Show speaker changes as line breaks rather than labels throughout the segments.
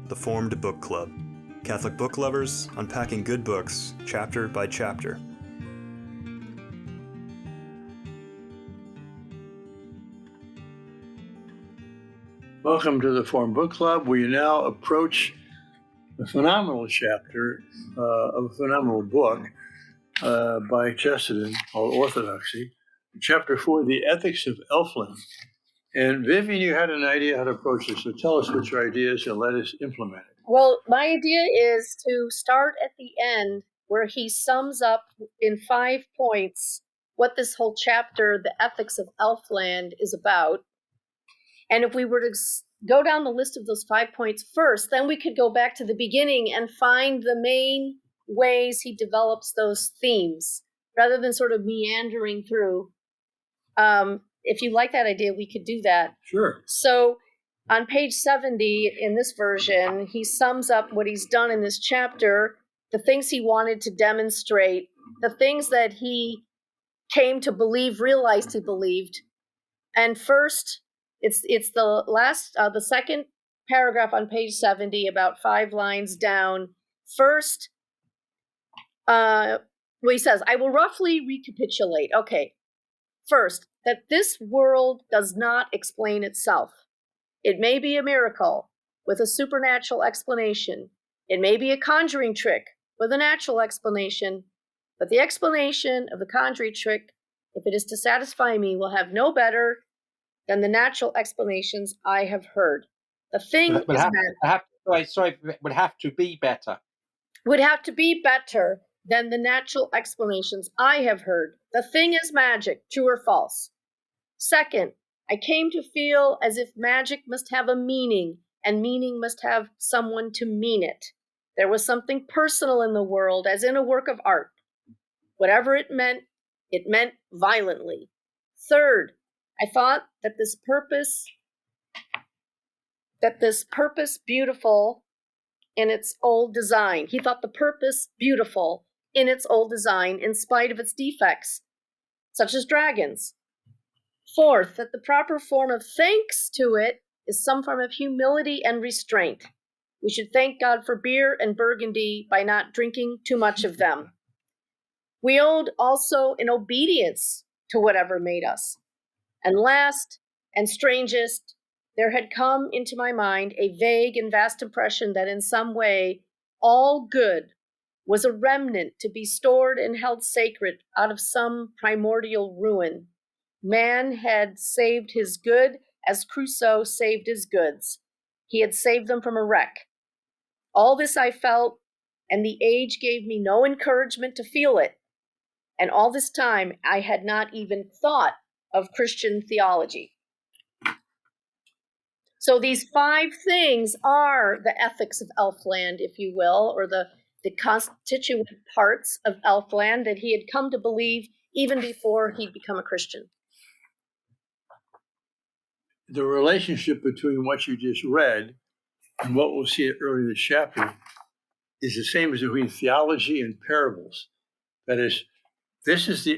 The Formed Book Club. Catholic book lovers unpacking good books, chapter by chapter.
Welcome to the Formed Book Club. We now approach a phenomenal chapter of a phenomenal book by Chesterton called Orthodoxy. Chapter 4, The Ethics of Elfland. And Vivian, you had an idea how to approach this, so tell us what your idea is and let us implement it.
Well, my idea is to start at the end where he sums up in 5 points what this whole chapter, The Ethics of Elfland, is about. And if we were to go down the list of those 5 points first, then we could go back to the beginning and find the main ways he develops those themes, rather than sort of meandering through. If you like that idea, we could do that.
Sure.
So on page 70 in this version, he sums up what he's done in this chapter, the things he wanted to demonstrate, the things that he came to believe, realized he believed. And first, it's the last, the second paragraph on page 70, about 5 lines down. First, he says, I will roughly recapitulate. Okay. First, that this world does not explain itself. It may be a miracle with a supernatural explanation. It may be a conjuring trick with a natural explanation, but the explanation of the conjuring trick, if it is to satisfy me, will have no better than the natural explanations I have heard. The thing would have to be better. Would have to be better than the natural explanations I have heard. The thing is magic, true or false. Second, I came to feel as if magic must have a meaning, and meaning must have someone to mean it. There was something personal in the world, as in a work of art. Whatever it meant violently. Third, I thought that this purpose beautiful in its old design. He thought the purpose beautiful in its old design, in spite of its defects, such as dragons. Fourth, that the proper form of thanks to it is some form of humility and restraint. We should thank God for beer and burgundy by not drinking too much of them. We owed also an obedience to whatever made us. And last and strangest, there had come into my mind a vague and vast impression that in some way all good was a remnant to be stored and held sacred out of some primordial ruin. Man had saved his good as Crusoe saved his goods. He had saved them from a wreck. All this I felt, and the age gave me no encouragement to feel it. And all this time I had not even thought of Christian theology. So these 5 things are the ethics of Elfland, if you will, or the constituent parts of Elfland that he had come to believe even before he'd become a Christian.
The relationship between what you just read and what we'll see earlier in the chapter is the same as between theology and parables. That is,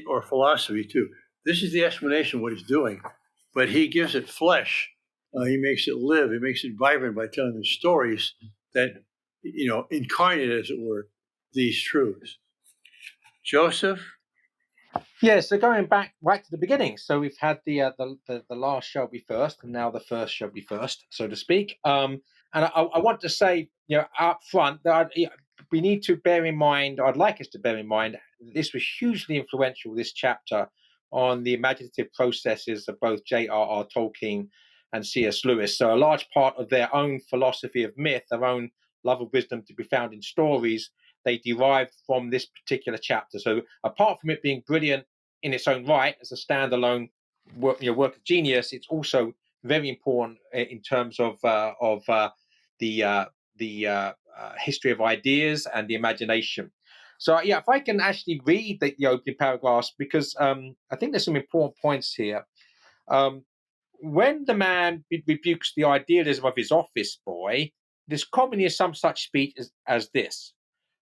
or philosophy too. This is the explanation of what he's doing, but he gives it flesh. He makes it live. He makes it vibrant by telling the stories that, incarnate, as it were, these truths. Joseph?
Yeah, so going back right to the beginning. So we've had the last shall be first, and now the first shall be first, so to speak. And I want to say, up front, that we need to bear in mind, I'd like us to bear in mind, this was hugely influential, this chapter, on the imaginative processes of both J.R.R. Tolkien and C.S. Lewis. So a large part of their own philosophy of myth, their own love of wisdom to be found in stories, they derived from this particular chapter. So apart from it being brilliant in its own right as a standalone work of genius, it's also very important in terms of the history of ideas and the imagination. So if I can actually read the opening paragraphs, because I think there's some important points here. When the man rebukes the idealism of his office boy, there's commonly some such speech as this.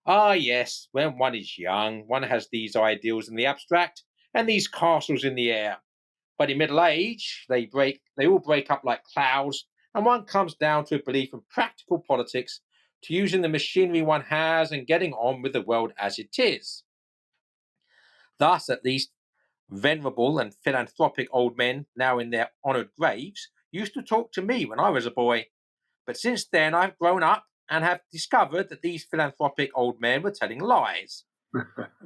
Ah, yes, when one is young, one has these ideals in the abstract and these castles in the air. But in middle age, they all break up like clouds, and one comes down to a belief in practical politics, to using the machinery one has and getting on with the world as it is. Thus, at least, venerable and philanthropic old men, now in their honoured graves, used to talk to me when I was a boy. But since then, I've grown up and have discovered that these philanthropic old men were telling lies.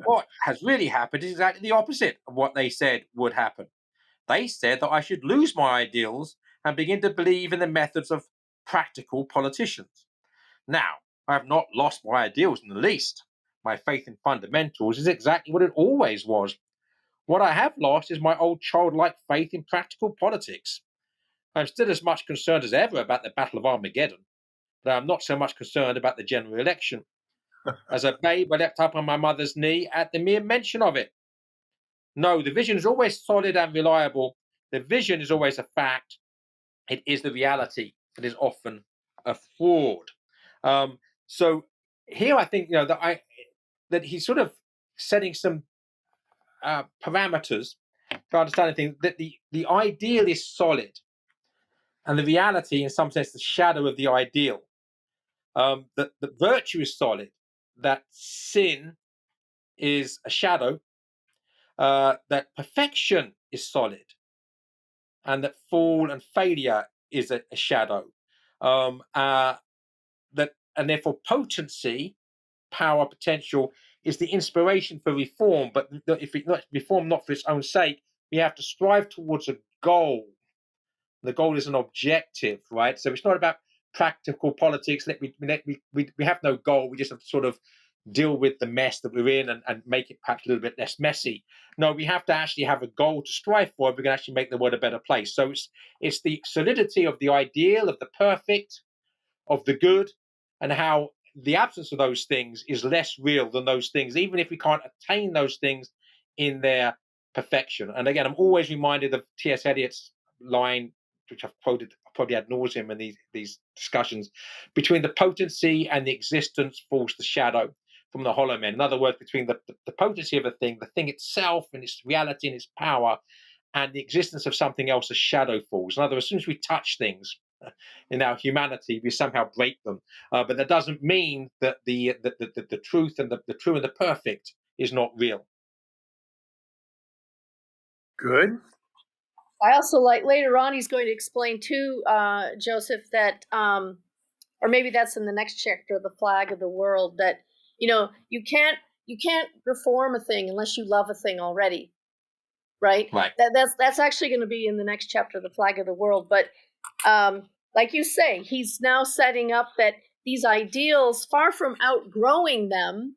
What has really happened is exactly the opposite of what they said would happen. They said that I should lose my ideals and begin to believe in the methods of practical politicians. Now, I have not lost my ideals in the least. My faith in fundamentals is exactly what it always was. What I have lost is my old childlike faith in practical politics. I'm still as much concerned as ever about the Battle of Armageddon, but I'm not so much concerned about the general election. As a babe, I leapt up on my mother's knee at the mere mention of it. No, the vision is always solid and reliable. The vision is always a fact. It is the reality that is often a fraud. So here, I think that he's sort of setting some parameters for understanding things. That the ideal is solid, and the reality, in some sense, the shadow of the ideal. That virtue is solid. That sin is a shadow. That perfection is solid, and that fall and failure is a shadow. That and therefore potency, power, potential is the inspiration for reform. But if it not reform not for its own sake, we have to strive towards a goal. The goal is an objective, right? So it's not about practical politics. We have no goal. We just have to sort of deal with the mess that we're in and make it perhaps a little bit less messy. No, we have to actually have a goal to strive for if we can actually make the world a better place. So it's the solidity of the ideal, of the perfect, of the good, and how the absence of those things is less real than those things, even if we can't attain those things in their perfection. And again, I'm always reminded of T.S. Eliot's line, which I've quoted probably ad nauseum in these discussions: between the potency and the existence falls the shadow from the hollow men. In other words, between the potency of a thing, the thing itself and its reality and its power, and the existence of something else, a shadow falls. In other words, as soon as we touch things in our humanity, we somehow break them. But that doesn't mean that the truth and the true and the perfect is not real.
Good.
I also like later on he's going to explain too, Joseph, that or maybe that's in the next chapter, the flag of the world, that you can't reform a thing unless you love a thing already, right?
Right.
That's actually going to be in the next chapter, the flag of the world. But like you say, he's now setting up that these ideals, far from outgrowing them,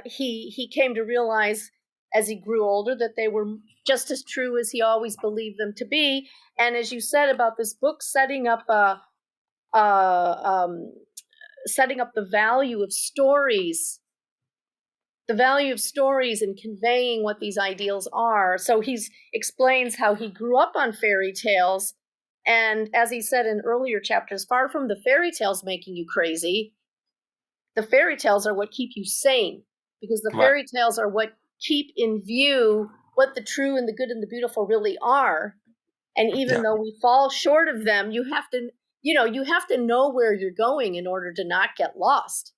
he came to realize as he grew older that they were just as true as he always believed them to be. And as you said about this book, setting up setting up the value of stories, and conveying what these ideals are. So he explains how he grew up on fairy tales. And as he said in earlier chapters, far from the fairy tales making you crazy, the fairy tales are what keep you sane, because the fairy tales are what keep in view what the true and the good and the beautiful really are. And even though we fall short of them, you have to know where you're going in order to not get lost.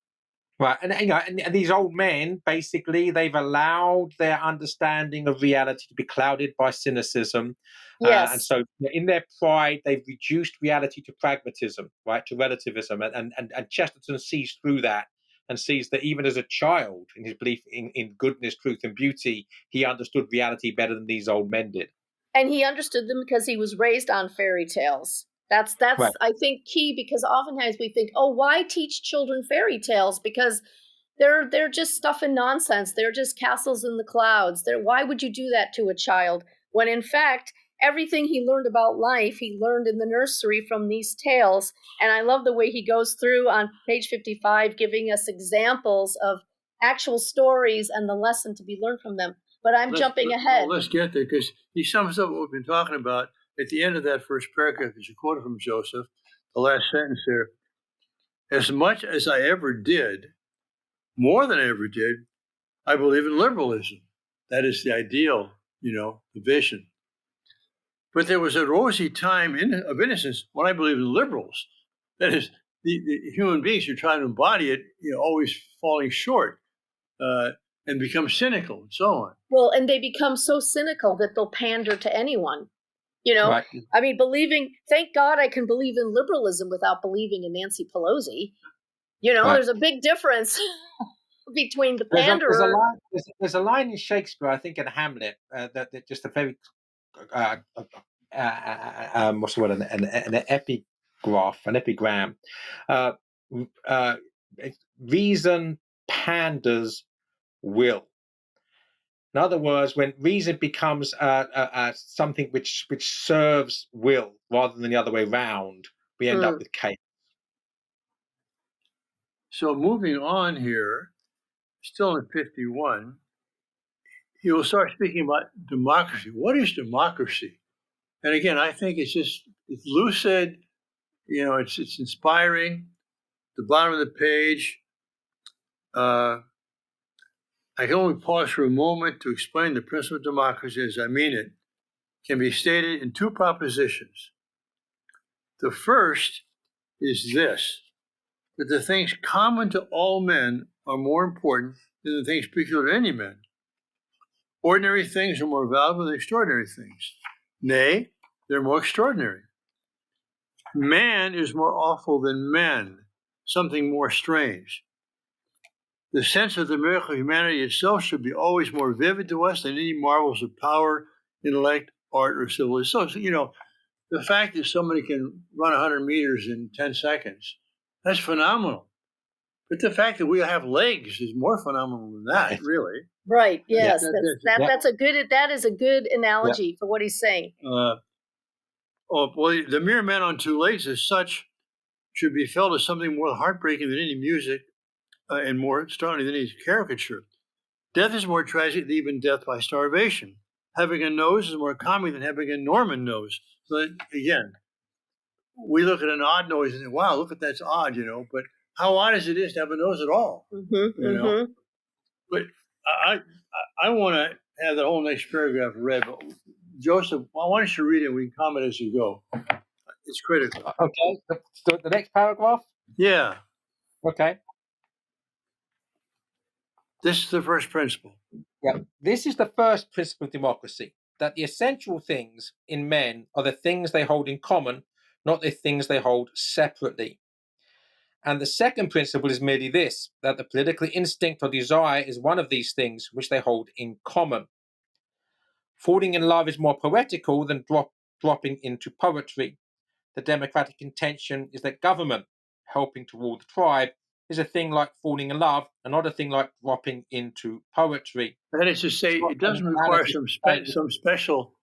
Right, and these old men, basically, they've allowed their understanding of reality to be clouded by cynicism.
Yes.
And so in their pride, they've reduced reality to pragmatism, right, to relativism. And Chesterton sees through that and sees that even as a child, in his belief in goodness, truth, and beauty, he understood reality better than these old men did.
And he understood them because he was raised on fairy tales. That's right. I think key, because oftentimes we think, oh, why teach children fairy tales? Because they're just stuff and nonsense. They're just castles in the clouds. Why would you do that to a child? When in fact, everything he learned about life, he learned in the nursery from these tales. And I love the way he goes through on page 55, giving us examples of actual stories and the lesson to be learned from them. But jumping ahead.
Let's get there, because he sums up what we've been talking about at the end of that first paragraph that you quoted from Joseph, the last sentence there. As much as I ever did, more than I ever did, I believe in liberalism. That is the ideal, the vision. But there was a rosy time of innocence when I believe in liberals. That is, the human beings who try to embody it, always falling short and become cynical and so on.
Well, and they become so cynical that they'll pander to anyone.
Right.
I mean, thank God I can believe in liberalism without believing in Nancy Pelosi.
Right.
There's a big difference between the panderer.
There's a line in Shakespeare, I think in Hamlet, that just a very what's the word? An epigraph, an epigram. Reason panders will. In other words, when reason becomes something which serves will rather than the other way round, we end up with chaos.
So moving on here, still in 51, he will start speaking about democracy. What is democracy? And again, I think it's lucid, it's inspiring. The bottom of the page, I can only pause for a moment to explain the principle of democracy as I mean it. Can be stated in two propositions. The first is this, that the things common to all men are more important than the things peculiar to any man. Ordinary things are more valuable than extraordinary things. Nay, they're more extraordinary. Man is more awful than men, something more strange. The sense of the miracle of humanity itself should be always more vivid to us than any marvels of power, intellect, art, or civilization. So, the fact that somebody can run 100 meters in 10 seconds, that's phenomenal. But the fact that we have legs is more phenomenal than that, really.
Right. Yes.
Yeah,
that is a good analogy for what he's saying.
The mere man on two legs as such should be felt as something more heartbreaking than any music and more startling than any caricature. Death is more tragic than even death by starvation. Having a nose is more common than having a Norman nose. But again, we look at an odd nose and say, wow, look at that's odd, but how odd is it to have a nose at all? But I want to have the whole next paragraph read. But Joseph, why don't you read it and we can comment as you go? It's critical.
Okay, the next paragraph?
Yeah.
Okay.
This is the first principle.
Yeah, this is the first principle of democracy, that the essential things in men are the things they hold in common, not the things they hold separately. And the second principle is merely this, that the political instinct or desire is one of these things which they hold in common. Falling in love is more poetical than dropping into poetry. The democratic intention is that government, helping to rule the tribe, is a thing like falling in love and not a thing like dropping into poetry.
That is to say, it doesn't require some special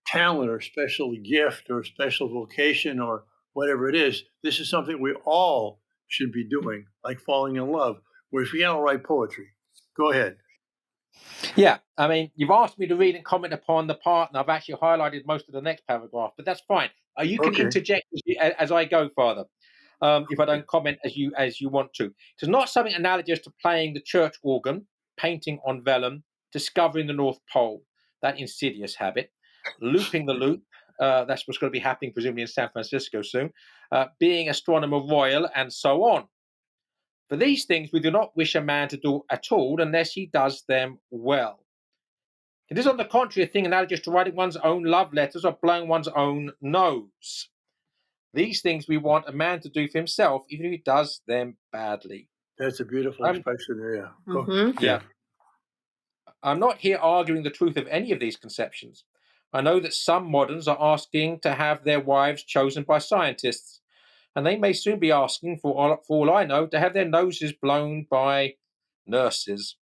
talent or special gift or special vocation or whatever it is. This is something we all should be doing, like falling in love. Whereas we don't write poetry. Go ahead.
Yeah, I mean, you've asked me to read and comment upon the part, and I've actually highlighted most of the next paragraph, but that's fine. You can interject as I go, Father, if I don't comment as you want to. It's not something analogous to playing the church organ, painting on vellum, discovering the North Pole, that insidious habit, looping the loop, that's what's going to be happening presumably in San Francisco soon, being astronomer royal, and so on. For these things we do not wish a man to do at all unless he does them well. It is on the contrary a thing analogous to writing one's own love letters or blowing one's own nose. These things we want a man to do for himself, even if he does them badly.
That's a beautiful expression there,
yeah. I'm not here arguing the truth of any of these conceptions. I know that some moderns are asking to have their wives chosen by scientists, and they may soon be asking, for all I know, to have their noses blown by nurses.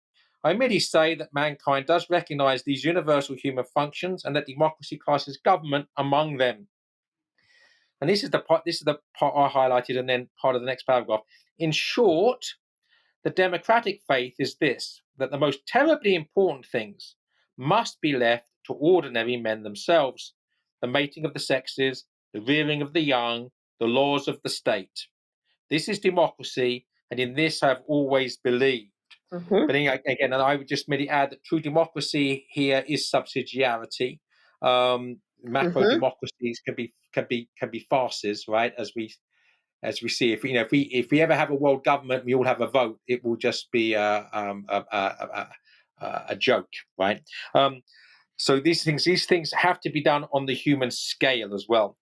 I merely say that mankind does recognize these universal human functions and that democracy classes government among them. And this is the part I highlighted, and then part of the next paragraph. In short, the democratic faith is this, that the most terribly important things must be left to ordinary men themselves: the mating of the sexes, the rearing of the young, the laws of the state. This is democracy, and in this I have always believed. But again, and I would just merely add that true democracy here is subsidiarity. Macro democracies can be farces, right? As we see, if we ever have a world government, we all have a vote, it will just be a joke, right? So these things have to be done on the human scale as well.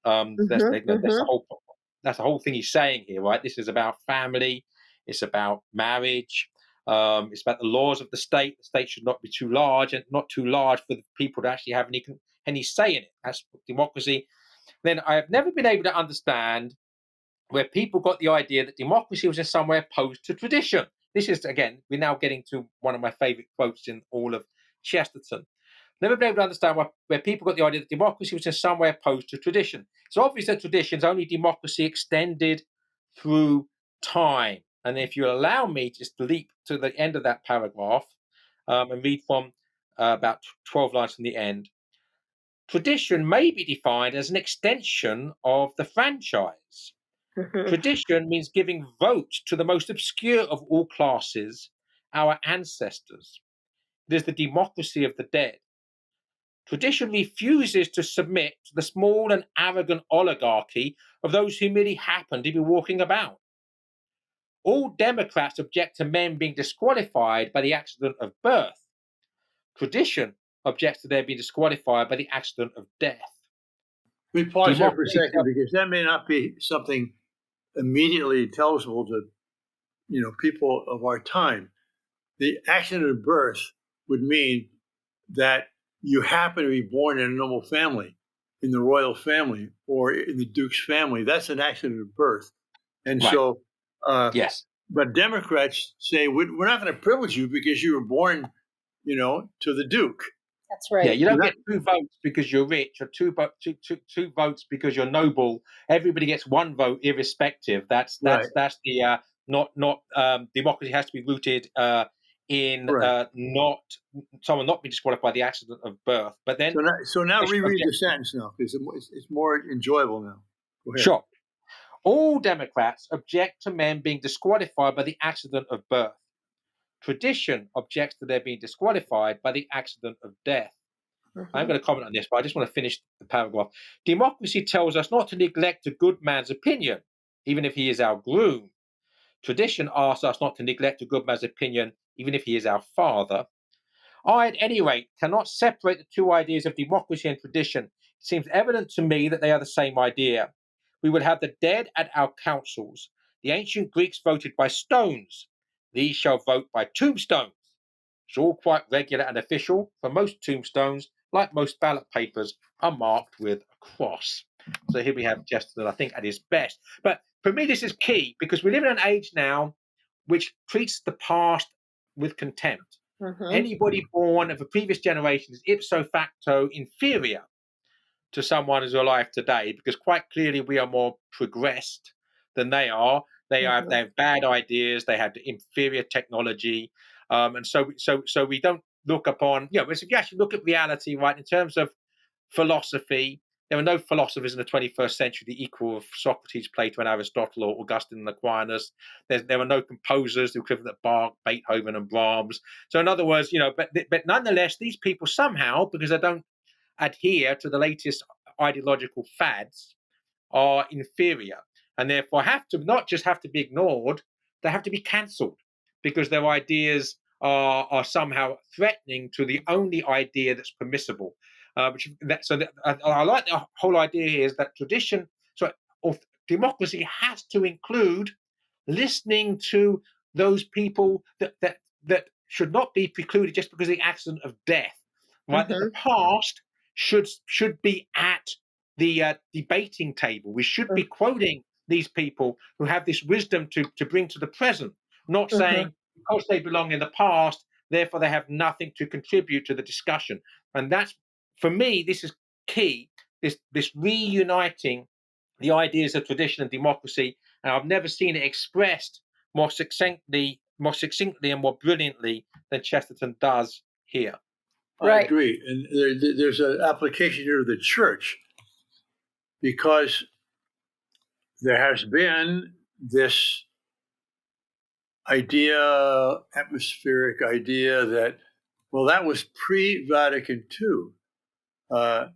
That's the whole thing he's saying here, right? This is about family. It's about marriage. It's about the laws of the state. The state should not be too large, and not too large for the people to actually have any say in it. That's democracy. Then I have never been able to understand where people got the idea that democracy was in some way opposed to tradition. This is, again, we're now getting to one of my favorite quotes in all of Chesterton. Never been able to understand where people got the idea that democracy was in some way opposed to tradition. It's obvious that tradition's only democracy extended through time. And if you allow me just to leap to the end of that paragraph and read from about 12 lines from the end. Tradition may be defined as an extension of the franchise. Tradition means giving vote to the most obscure of all classes, our ancestors. It is the democracy of the dead. Tradition refuses to submit to the small and arrogant oligarchy of those who merely happen to be walking about. All Democrats object to men being disqualified by the accident of birth. Tradition objects to their being disqualified by the accident of death.
We pause there for a second because that may not be something immediately intelligible to people of our time. The accident of birth would mean that you happen to be born in a noble family, in the royal family, or in the duke's family. That's an accident of birth. And
right.
So,
yes.
But Democrats say, we're not going to privilege you because you were born, to the duke.
That's right.
Yeah, you don't get 2 votes because you're rich, or two votes because you're noble. Everybody gets 1 vote irrespective. That's
Right.
the not democracy has to be rooted in
Right.
not someone not being disqualified by the accident of birth. But then
so now reread the sentence now because it's more enjoyable now. Go ahead.
Sure. All Democrats object to men being disqualified by the accident of birth. Tradition objects to their being disqualified by the accident of death. I'm going to comment on this, but I just want to finish the paragraph. Democracy tells us not to neglect a good man's opinion, even if he is our groom. Tradition asks us not to neglect a good man's opinion, even if he is our father. I, at any rate, cannot separate the 2 ideas of democracy and tradition. It seems evident to me that they are the same idea. We would have the dead at our councils. The ancient Greeks voted by stones. These shall vote by tombstones. It's all quite regular and official, for most tombstones, like most ballot papers, are marked with a cross. So here we have Chesterton, I think, at his best. But for me, this is key because we live in an age now which treats the past with contempt. Anybody born of a previous generation is ipso facto inferior to someone who's alive today because quite clearly we are more progressed than they are. They have bad ideas. They have inferior technology. And so we don't look upon, if you actually look at reality, right, in terms of philosophy, there were no philosophers in the 21st century the equal of Socrates, Plato, and Aristotle, or Augustine and Aquinas. There were no composers the equivalent of Bach, Beethoven, and Brahms. So in other words, but nonetheless, these people somehow, because they don't adhere to the latest ideological fads, are inferior, and therefore not just have to be ignored, they have to be cancelled because their ideas are somehow threatening to the only idea that's permissible. I like the whole idea here is that tradition, democracy has to include listening to those people that should not be precluded just because of the accident of death, right? That the past should be at the debating table. We should be quoting these people who have this wisdom to bring to the present, not saying because they belong in the past, therefore they have nothing to contribute to the discussion. And that's, for me, this is key, this reuniting the ideas of tradition and democracy. And I've never seen it expressed more succinctly and more brilliantly than Chesterton does here.
I agree. And there's an application here to the church because there has been this atmospheric idea that, well, that was pre-Vatican II.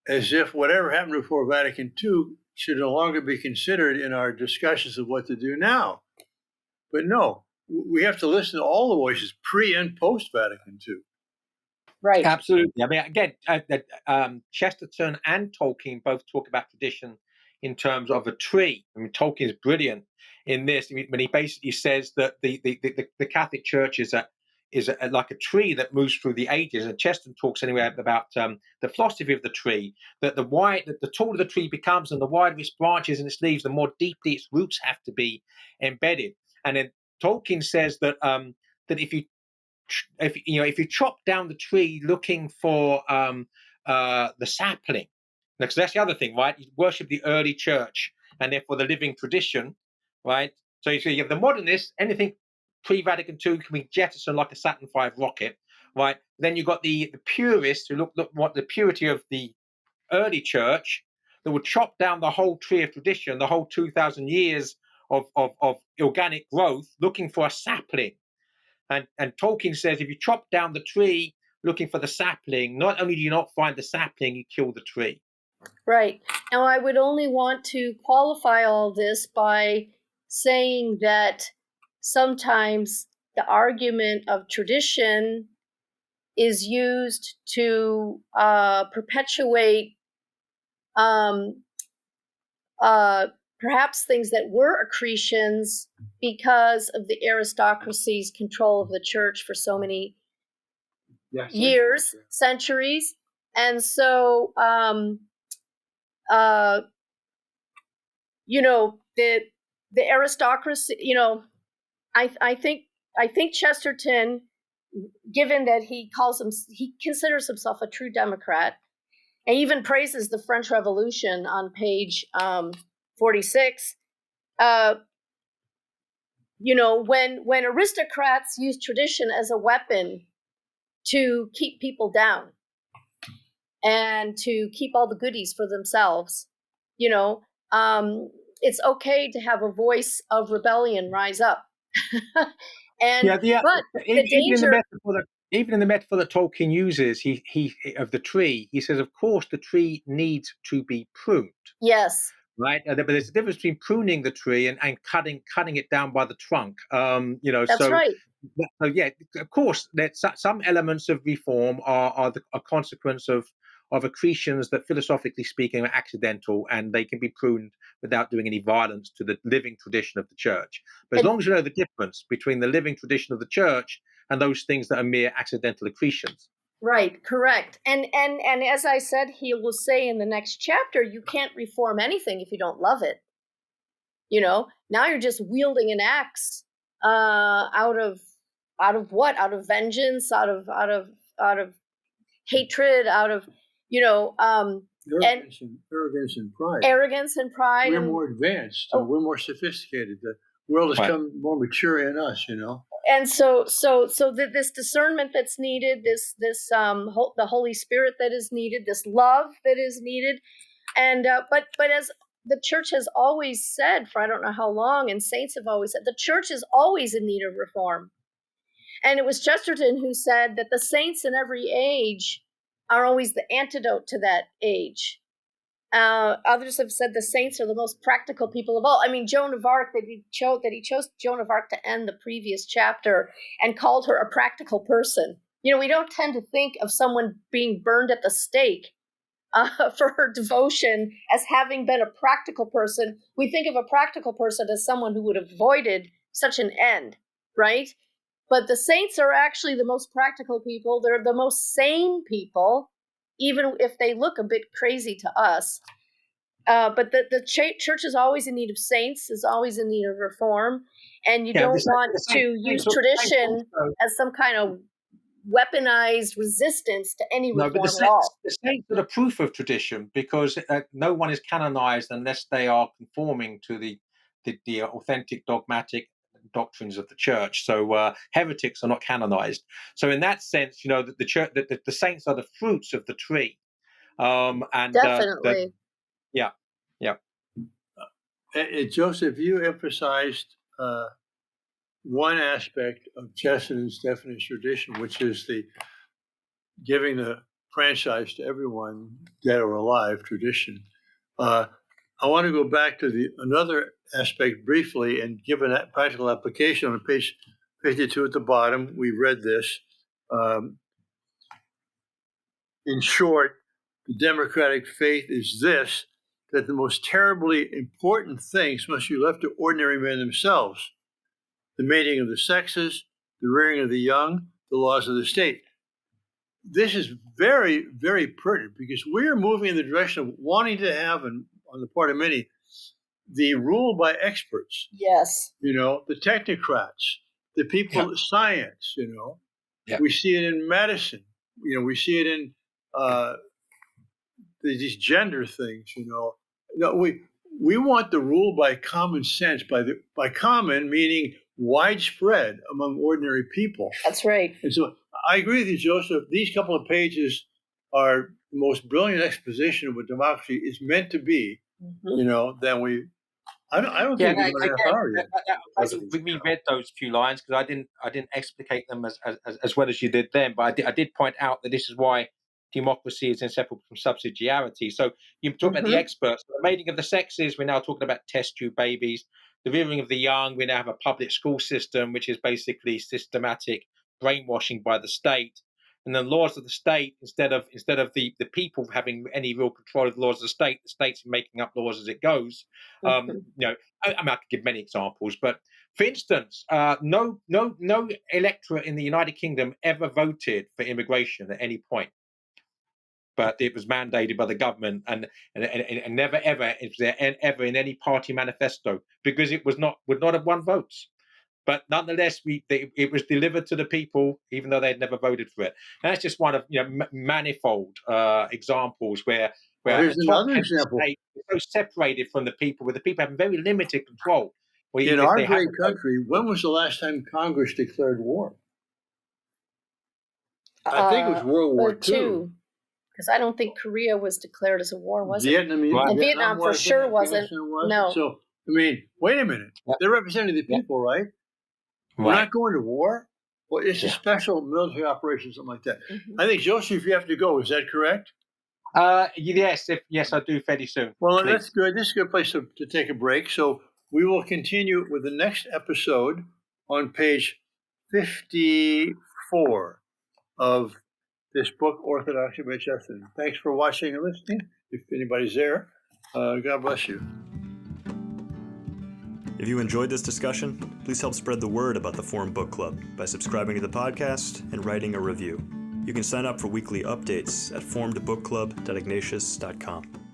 as if whatever happened before Vatican II should no longer be considered in our discussions of what to do now. But no, we have to listen to all the voices pre and post Vatican II.
Right.
Absolutely. I mean, again, Chesterton and Tolkien both talk about tradition in terms of a tree. I mean, Tolkien is brilliant in this when he basically says that the Catholic Church is like a tree that moves through the ages. And Chesterton talks anyway about the philosophy of the tree, that the taller the tree becomes and the wider its branches and its leaves, the more deeply its roots have to be embedded. And then Tolkien says that that if you chop down the tree looking for the sapling, because that's the other thing, right? You worship the early church and therefore the living tradition, right? So you have the modernists, anything pre-Vatican II can be jettisoned like a Saturn V rocket, right? Then you've got the purists who look what the purity of the early church that would chop down the whole tree of tradition, the whole 2,000 years of organic growth, looking for a sapling. And Tolkien says if you chop down the tree looking for the sapling, not only do you not find the sapling, you kill the tree.
Right. Now, I would only want to qualify all this by saying that sometimes the argument of tradition is used to perpetuate perhaps things that were accretions because of the aristocracy's control of the church for so many years, centuries. And so, the aristocracy, I think Chesterton, given that he considers himself a true Democrat, and even praises the French Revolution on page 46. When aristocrats use tradition as a weapon to keep people down and to keep all the goodies for themselves, it's okay to have a voice of rebellion rise up. But the danger.
Even in the metaphor that Tolkien uses, he of the tree, he says, of course, the tree needs to be pruned.
Yes.
Right, but there's a difference between pruning the tree and cutting it down by the trunk.
That's right.
So yeah, of course, that some elements of reform are a consequence of accretions that, philosophically speaking, are accidental, and they can be pruned without doing any violence to the living tradition of the church. But as long as you know the difference between the living tradition of the church and those things that are mere accidental accretions.
Right, correct. And as I said, he will say in the next chapter, you can't reform anything if you don't love it. Now you're just wielding an axe out of what? Out of vengeance, out of hatred, out of
arrogance and pride.
Arrogance and pride.
We're more advanced. We're more sophisticated. The world has come more mature in us.
And so this discernment that's needed, the Holy Spirit that is needed, this love that is needed, and but as the church has always said for I don't know how long, and saints have always said, the church is always in need of reform. And it was Chesterton who said that the saints in every age are always the antidote to that age. Others have said the saints are the most practical people of all. I mean, Joan of Arc, that he chose Joan of Arc to end the previous chapter and called her a practical person. We don't tend to think of someone being burned at the stake for her devotion as having been a practical person. We think of a practical person as someone who would have avoided such an end, right? But the saints are actually the most practical people. They're the most sane people, even if they look a bit crazy to us. But the church is always in need of saints, is always in need of reform. And you don't want to use tradition as some kind of weaponized resistance to any reform at all.
The saints are the proof of tradition, because no one is canonized unless they are conforming to the authentic dogmatic doctrines of the church. So heretics are not canonized. So in that sense, the church, the saints are the fruits of the tree. And
definitely,
yeah.
Joseph, you emphasized one aspect of Chesterton's definition of tradition, which is the giving the franchise to everyone, dead or alive, tradition. I want to go back to another aspect briefly and give a practical application on page 52 at the bottom. We read this. In short, the democratic faith is this, that the most terribly important things must be left to ordinary men themselves: the mating of the sexes, the rearing of the young, the laws of the state. This is very, very pertinent because we are moving in the direction of wanting to have, and on the part of many, the rule by experts.
Yes.
The technocrats, the people of science. We see it in medicine. We see it in these gender things. We want the rule by common sense. By common meaning widespread among ordinary people.
That's right.
And so I agree with you, Joseph. These couple of pages are the most brilliant exposition of what democracy is meant to be. Then I don't think we're going to have power yet.
I reread those few lines because I didn't explicate them as well as you did then, but I did point out that this is why democracy is inseparable from subsidiarity. So you talk about the experts, the mating of the sexes. We're now talking about test tube babies, the rearing of the young. We now have a public school system, which is basically systematic brainwashing by the state. And then laws of the state, instead of the people having any real control of the laws of the state's making up laws as it goes. I could give many examples, but for instance, no electorate in the United Kingdom ever voted for immigration at any point, but it was mandated by the government, and never ever in any party manifesto, because it would not have won votes. But nonetheless, it was delivered to the people, even though they'd never voted for it. And that's just one of manifold examples where
here's another example.
Is so separated from the people, where the people have very limited control.
In our great country, when was the last time Congress declared war? I think it was World War II.
Because I don't think Korea was declared as a war, was it?
Vietnam
for sure wasn't. No.
So, wait a minute. They're representing the people, right? We're not going to war? Well, it's a special military operation, something like that. I think, Joseph, you have to go. Is that correct?
Yes, I do fairly soon.
Well, that's good. This is a good place to take a break. So we will continue with the next episode on page 54 of this book, Orthodoxy by Chesterton. Thanks for watching and listening. If anybody's there, God bless you.
If you enjoyed this discussion, please help spread the word about the Forum Book Club by subscribing to the podcast and writing a review. You can sign up for weekly updates at forumbookclub.ignatius.com.